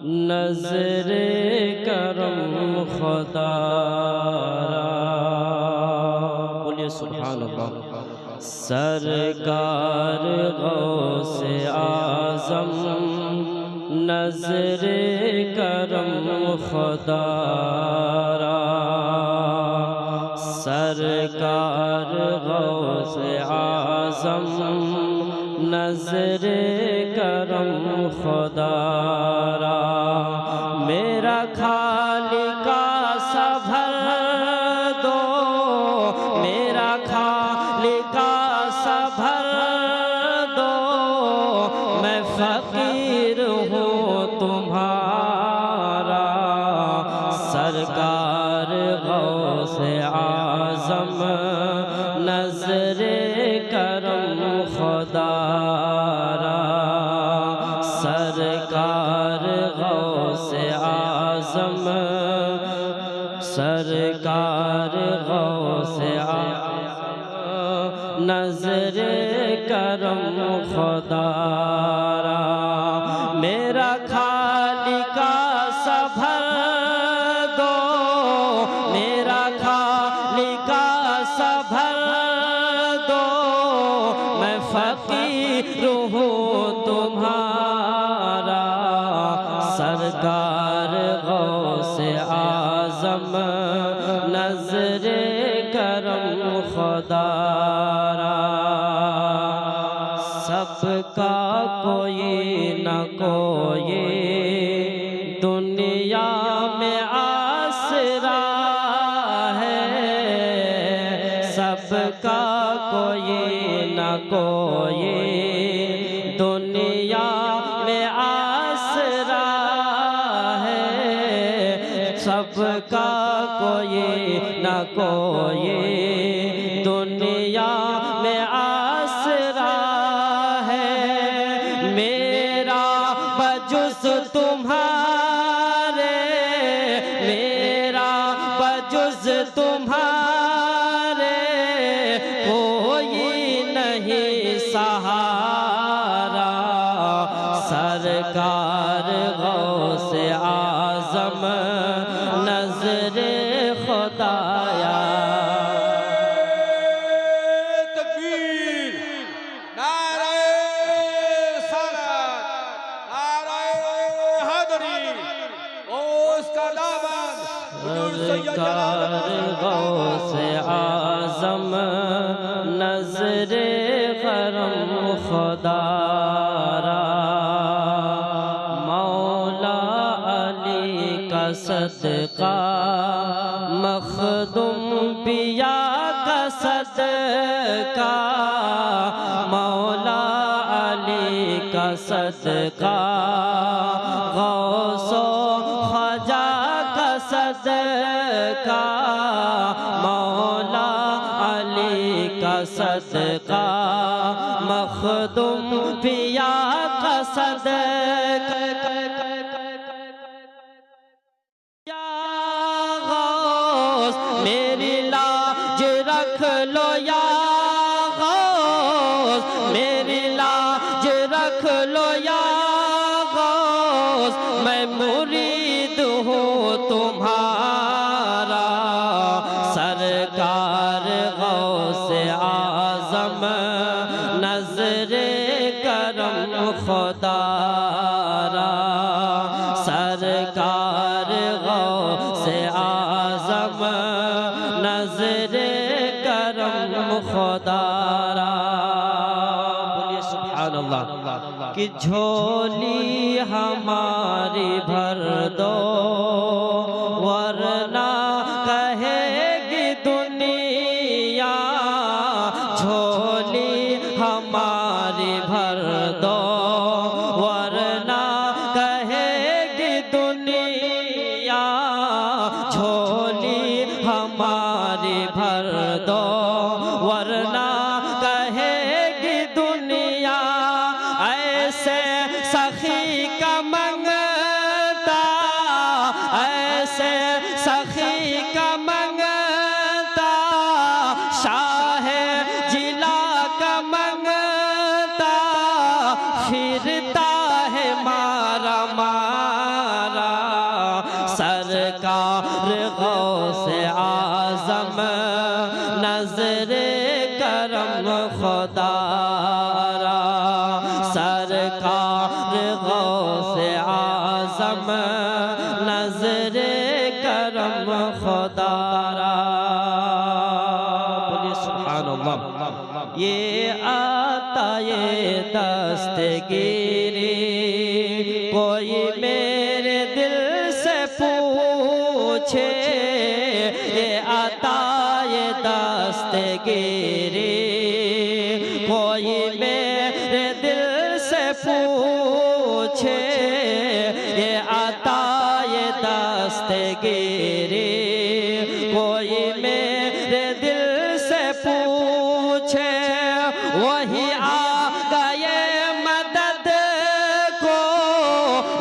नजरे करम खुदा। बोलिए सुभान अल्लाह। सरकार गौसे आज़म नजरे करम खुदा। सरकार गौसे आज़म नजरे करम खुदा। मेरा खालिका सा भर दो, मेरा खालिका सा भर दो, मैं फकीर हूँ तुम्हारा। सरकार गौसे आज़म नजरे करम खुदा। सरकार गौसे आज़म सरकार गौसे आज़म नजरे करम खुदा। मेरा खालिका सा भर दो, मेरा खालिका सा भर दो, मैं फकीर हूँ तुम्हारा। सरकार गौसे आज़म नजरे करम खुदा। सबका कोई न कोई दुनिया में आसरा है। सबका कोई न कोई दुनिया में आसरा है। सबका कोई न कोई दुनिया में आसरा है। मेरा बजुज़ तुम्हारे, मेरा बजुज़ तुम्हारे कोई नहीं सहारा। सरकार गौसे आज़म नजरे खुदाया। तकबीर, नारे सलात, नारे हैदरी, उसका दामन हुजूर सैयद सरकार गौसे आज़म नजरे करम खुदा। मौला अली का सदका मखदूम पिया का सदका। मौला अली का सदका गौसो ख्वाजा का सदका। मौला अली का सदका मखदूम पिया का सदका। मेरी लाज रख लो या गौस, मेरी लाज रख लो या गौस, मैं मुरीद हूँ तुम्हारा। सरकार गौसे आज़म नजरे करम खुदा। सरकार गौसे आज़म नजरे करम खुदा। बोलिए सुभान अल्लाह। कि झोली हमारी भर दो, वरना कहेगी दुनिया। झोली हमारी भर दो, वरना कहेगी दुनिया। झोली हमारी भर दो, वरना कहेगी दुनिया। ऐसे सखी का मंगता नजरे करम खुदारा। बोलिए सुभान अल्लाह। ये आता ये दस्तगीरी कोई मेरे दिल से पूछे, ये आता ये दस्तगीरी कोई मेरे दिल से पूछे, ये आता ये दस्तगीरी कोई मेरे दिल से पूछे, वही आ गए मदद को,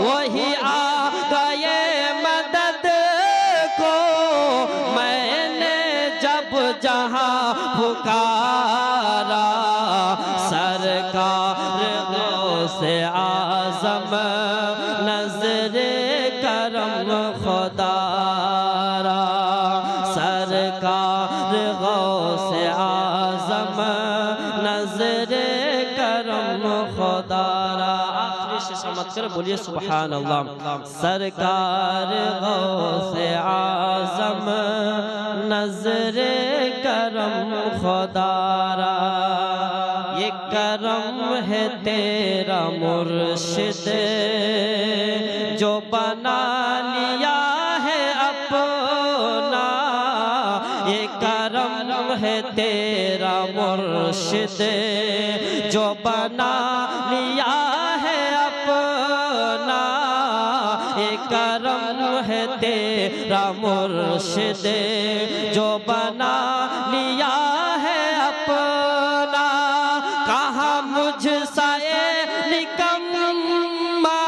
वही आ गए मदद को। मैंने जब जहाँ पुकारा, सरकार गौसे आज़म नजरे करम खुदारा, सरकार गौसे आज़म नजरे करम खुदारा। आखिरी से समझ कर बोलिए सुभान अल्लाह। सरकार गौसे आज़म नजरे करम खुदारा। ये करम है तेरा मुर्शिद जो बना लिया है अपना, ये करम है तेरा मुर्शिद जो बना लिया है अपना, ये करम है तेरा मुर्शिद जो बना लिया है अपना। कहाँ मुझसा ये निकम्मा,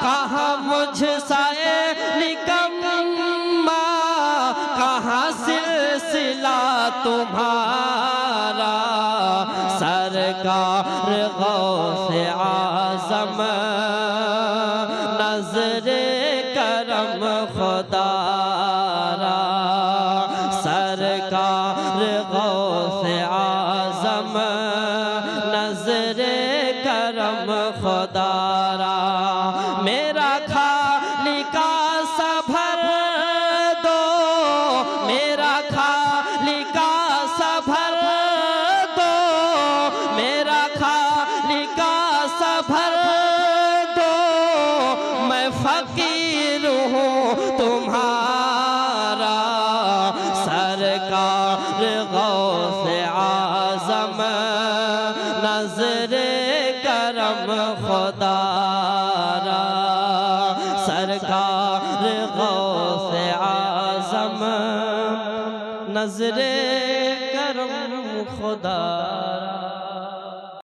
कहाँ मुझसा ये निकम्मा, कहाँ सिलसिला तुम्हारा। सरकार गौसे आज़म नजरे करम खुदारा, सरकार गौसे आज़म नजरे करम खुदारा। मेरा खाली का सभर दो, मेरा खाली का सभर दो, मेरा खाली का सभर दो। मैं फकीर हूँ तुम्हारा, सरकार गौसे आज़म नजरे करम खुदारा, सरकार गौसे आज़म नजरे करम खुदा।